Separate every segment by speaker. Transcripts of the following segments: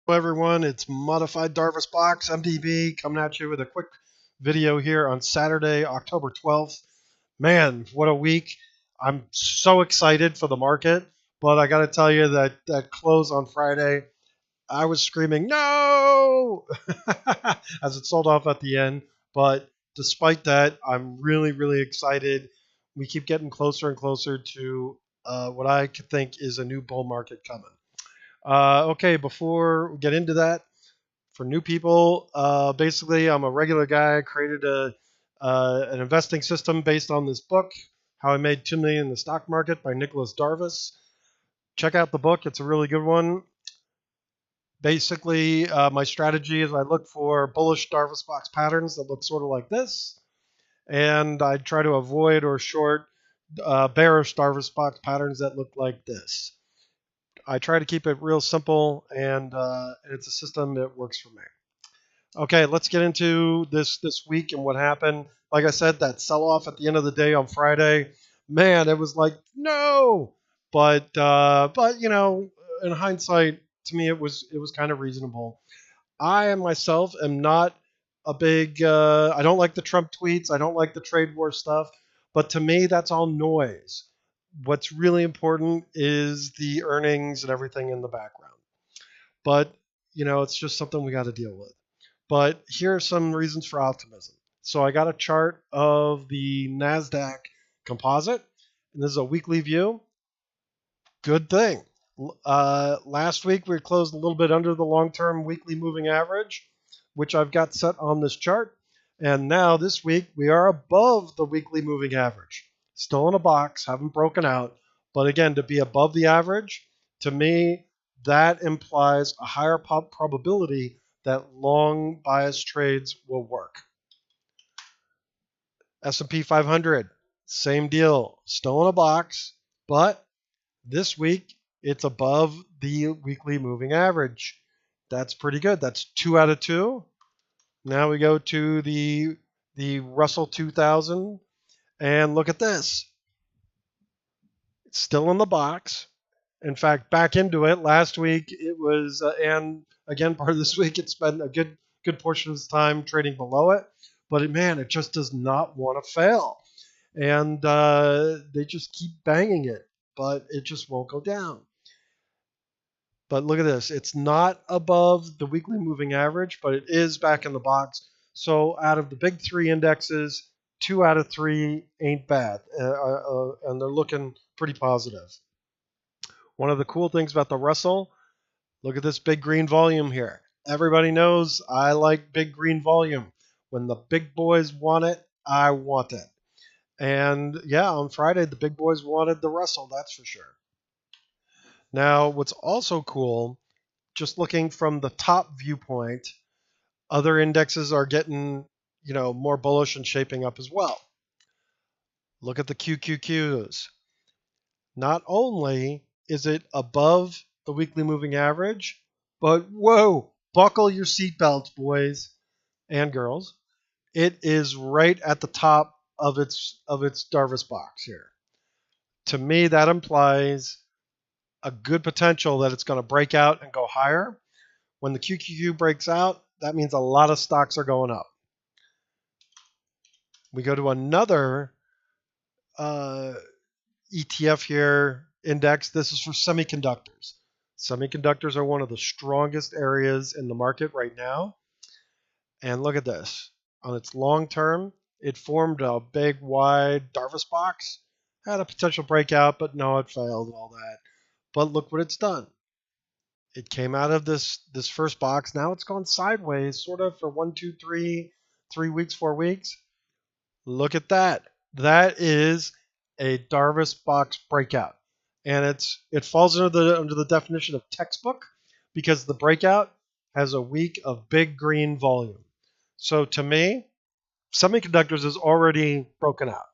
Speaker 1: Hello everyone, it's Modified Darvas Box, MDB, coming at you with a quick video here on Saturday, October 12th. Man, what a week. I'm so excited for the market, but I got to tell you that close on Friday, I was screaming, no! as it sold off at the end. But despite that, I'm really, really excited. We keep getting closer and closer to what I could think is a new bull market coming. Okay, before we get into that, for new people, basically, I'm a regular guy. I created an investing system based on this book, How I Made $2 Million in the Stock Market by Nicholas Darvas. Check out the book. It's a really good one. Basically, my strategy is I look for bullish Darvas box patterns that look sort of like this, and I try to avoid or short bearish Darvas box patterns that look like this. I try to keep it real simple, and it's a system that works for me. Okay, let's get into this week and what happened. Like I said, that sell-off at the end of the day on Friday, man, it was like no. But you know, in hindsight, to me, it was kind of reasonable. I myself am not a big. I don't like the Trump tweets. I don't like the trade war stuff. But to me, that's all noise. What's really important is the earnings and everything in the background. But you know, it's just something we got to deal with. But here are some reasons for optimism. So I got a chart of the NASDAQ composite, and this is a weekly view. Good thing. Last week we closed a little bit under the long-term weekly moving average, which I've got set on this chart. And now this week we are above the weekly moving average. Still in a box, haven't broken out. But again, to be above the average, to me, that implies a higher probability that long bias trades will work. S&P 500, same deal, still in a box, but this week it's above the weekly moving average. That's pretty good. That's 2 out of 2. Now we go to the Russell 2000, and look at this. It's still in the box. In fact, back into it last week. It was, and again, part of this week, it's been a good portion of its time trading below it. But man, it just does not want to fail, and they just keep banging it, but it just won't go down. But look at this. It's not above the weekly moving average, but it is back in the box. So out of the big 3 indexes, 2 out of 3 ain't bad, and they're looking pretty positive. One of the cool things about the Russell, look at this big green volume here. Everybody knows I like big green volume. When the big boys want it, I want it. And yeah, on Friday, the big boys wanted the Russell, that's for sure. Now, what's also cool, just looking from the top viewpoint, other indexes are getting, you know, more bullish and shaping up as well. Look at the QQQs. Not only is it above the weekly moving average, but whoa, buckle your seatbelts, boys and girls. It is right at the top of its Darvas box here. To me, that implies a good potential that it's going to break out and go higher. When the QQQ breaks out, that means a lot of stocks are going up. We go to another ETF here, index. This is for semiconductors. Semiconductors are one of the strongest areas in the market right now. And look at this. On its long term, it formed a big, wide Darvas box. Had a potential breakout, but no, it failed and all that. But look what it's done. It came out of this first box. Now it's gone sideways, sort of for 1, 2, 3 weeks, 4 weeks. Look at that. That is a Darvas box breakout, and it falls under the definition of textbook because the breakout has a week of big green volume. So to me, semiconductors is already broken out.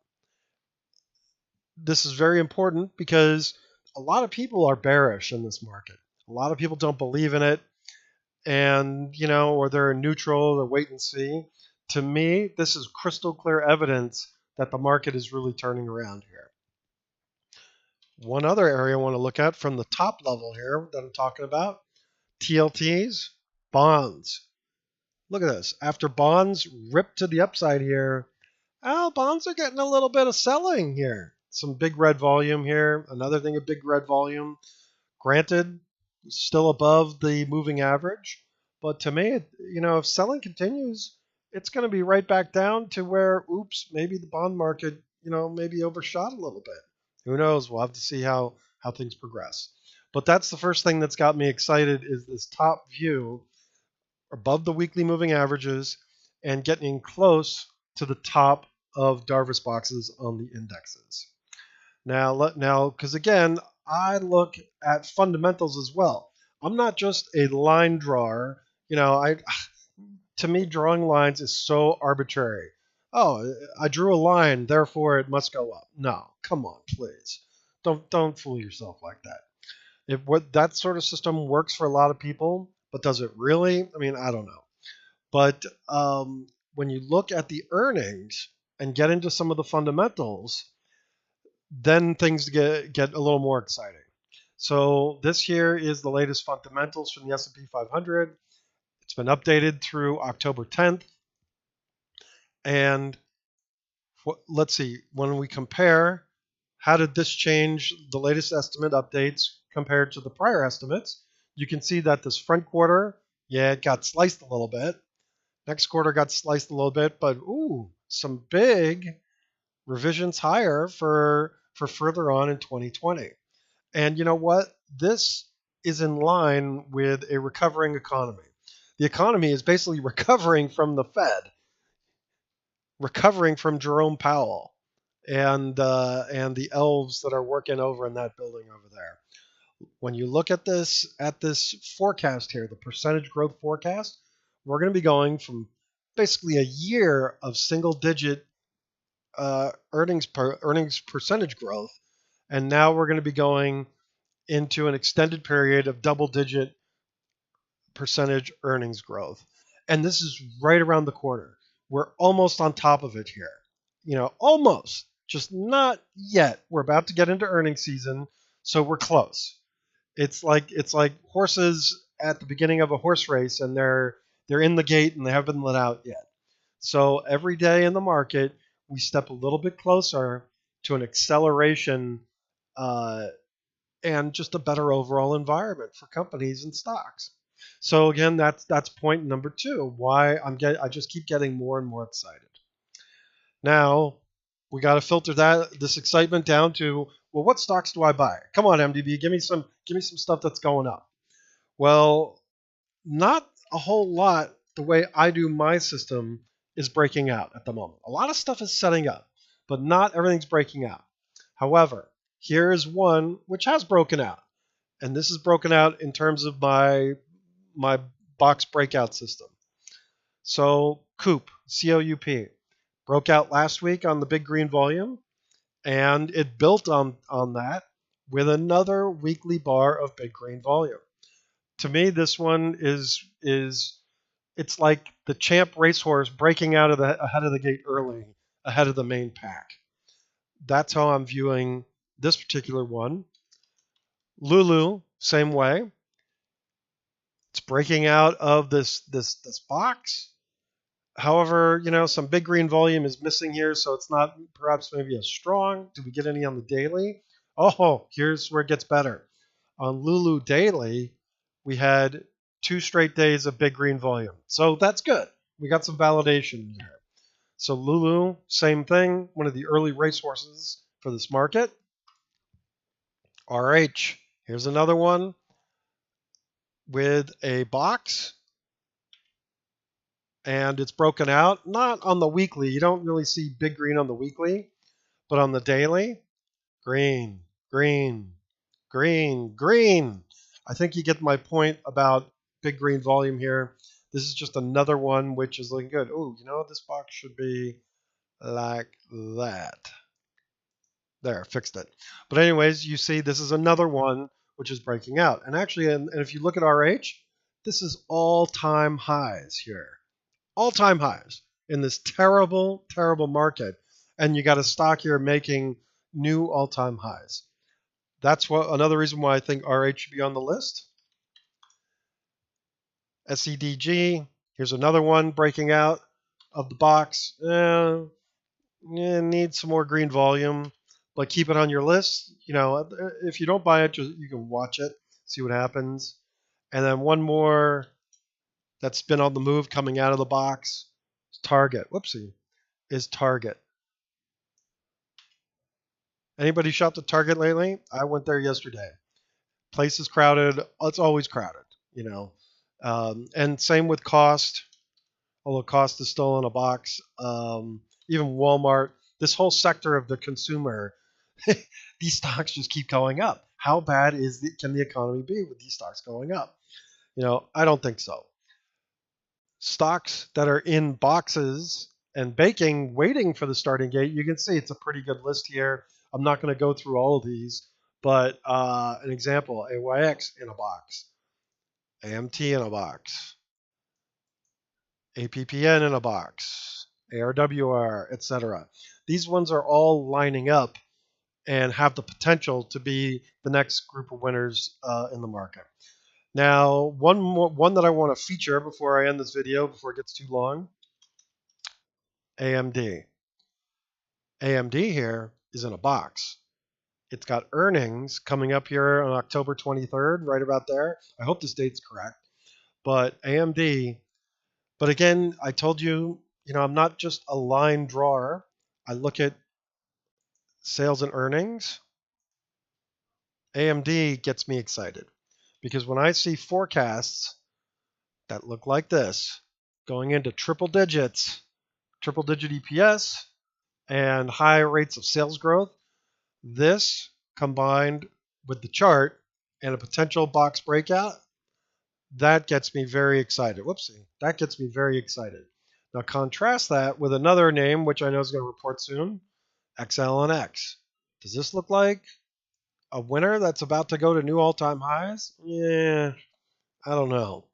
Speaker 1: This is very important because a lot of people are bearish in this market. A lot of people don't believe in it, and you know, or they're neutral, they're wait and see. To me, this is crystal clear evidence that the market is really turning around here. One other area I want to look at from the top level here that I'm talking about, TLTs, bonds. Look at this. After bonds ripped to the upside here, oh, bonds are getting a little bit of selling here. Some big red volume here. Another thing of big red volume. Granted, still above the moving average. But to me, if selling continues, it's going to be right back down to where, oops, maybe the bond market, maybe overshot a little bit. Who knows? We'll have to see how things progress. But that's the first thing that's got me excited is this top view above the weekly moving averages and getting close to the top of Darvas boxes on the indexes. Now, because again, I look at fundamentals as well. I'm not just a line drawer. To me, drawing lines is so arbitrary. Oh, I drew a line, therefore it must go up. No, come on, please. Don't fool yourself like that. That sort of system works for a lot of people, but does it really? I mean, I don't know. But when you look at the earnings and get into some of the fundamentals, then things get a little more exciting. So this here is the latest fundamentals from the S&P 500. It's been updated through October 10th. And let's see, when we compare, how did this change the latest estimate updates compared to the prior estimates? You can see that this front quarter, yeah, it got sliced a little bit. Next quarter got sliced a little bit, but ooh, some big revisions higher for further on in 2020. And you know what? This is in line with a recovering economy. The economy is basically recovering from the Fed, recovering from Jerome Powell and the elves that are working over in that building over there. When you look at this forecast here, the percentage growth forecast, we're going to be going from basically a year of single-digit earnings percentage growth, and now we're going to be going into an extended period of double-digit percentage earnings growth. And this is right around the corner. We're almost on top of it here. Almost, just not yet. We're about to get into earnings season, so we're close. It's like horses at the beginning of a horse race, and they're in the gate and they haven't been let out yet. So every day in the market, we step a little bit closer to an acceleration and just a better overall environment for companies and stocks. So again, that's point number 2. Why I just keep getting more and more excited. Now we got to filter this excitement down to, well, what stocks do I buy? Come on, MDB, give me some stuff that's going up. Well, not a whole lot. The way I do my system is breaking out at the moment. A lot of stuff is setting up, but not everything's breaking out. However, here is one which has broken out, and this is broken out in terms of my box breakout system. So COUP, C-O-U-P, broke out last week on the big green volume, and it built on that with another weekly bar of big green volume. To me, this one is it's like the champ racehorse breaking out ahead of the gate early, ahead of the main pack. That's how I'm viewing this particular one. LULU, same way. It's breaking out of this box. However, some big green volume is missing here, so it's not perhaps maybe as strong. Did we get any on the daily? Oh, here's where it gets better. On LULU daily, we had 2 straight days of big green volume. So that's good. We got some validation here. So LULU, same thing, one of the early racehorses for this market. RH, here's another one with a box. And it's broken out, not on the weekly. You don't really see big green on the weekly, but on the daily, green, green, green, green. I think you get my point about big green volume here. This is just another one which is looking good. Oh, this box should be like that. There, fixed it. But anyways, you see this is another one which is breaking out. And actually, and if you look at RH, this is all-time highs here. All-time highs in this terrible, terrible market. And you got a stock here making new all-time highs. That's another reason why I think RH should be on the list. SEDG, here's another one breaking out of the box. Needs some more green volume, but keep it on your list. If you don't buy it, you can watch it, see what happens. And then one more that's been on the move coming out of the box. Target. Whoopsie. Is Target. Anybody shopped at Target lately? I went there yesterday. Place is crowded. It's always crowded, and same with Cost, although Cost is still in a box. Even Walmart, this whole sector of the consumer, these stocks just keep going up. How bad can the economy be with these stocks going up? I don't think so. Stocks that are in boxes and baking, waiting for the starting gate, you can see it's a pretty good list here. I'm not going to go through all of these, but an example, AYX in a box, AMT in a box, APPN in a box, ARWR, etc. These ones are all lining up and have the potential to be the next group of winners in the market. Now, one that I want to feature before I end this video, before it gets too long, AMD. AMD here is in a box. It's got earnings coming up here on October 23rd, right about there. I hope this date's correct. But AMD, but again, I told you, I'm not just a line drawer. I look at sales and earnings. AMD gets me excited because when I see forecasts that look like this, going into triple digit EPS, and high rates of sales growth, this combined with the chart and a potential box breakout, that gets me very excited. Whoopsie. That gets me very excited. Now contrast that with another name, which I know is going to report soon, XLNX. Does this look like a winner that's about to go to new all-time highs? Yeah, I don't know.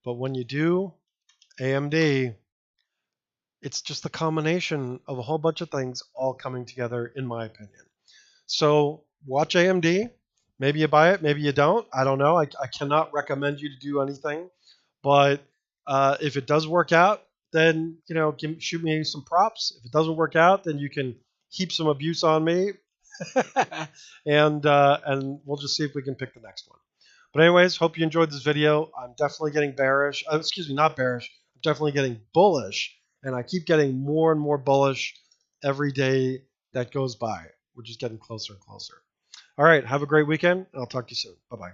Speaker 1: But when you do, AMD, it's just the combination of a whole bunch of things all coming together, in my opinion. So watch AMD. Maybe you buy it, maybe you don't. I don't know. I cannot recommend you to do anything. But if it does work out, then shoot me some props. If it doesn't work out, then you can heap some abuse on me, and we'll just see if we can pick the next one. But anyways, hope you enjoyed this video. I'm definitely getting bearish. Excuse me, not bearish. I'm definitely getting bullish, and I keep getting more and more bullish every day that goes by. We're just getting closer and closer. All right, have a great weekend, and I'll talk to you soon. Bye-bye.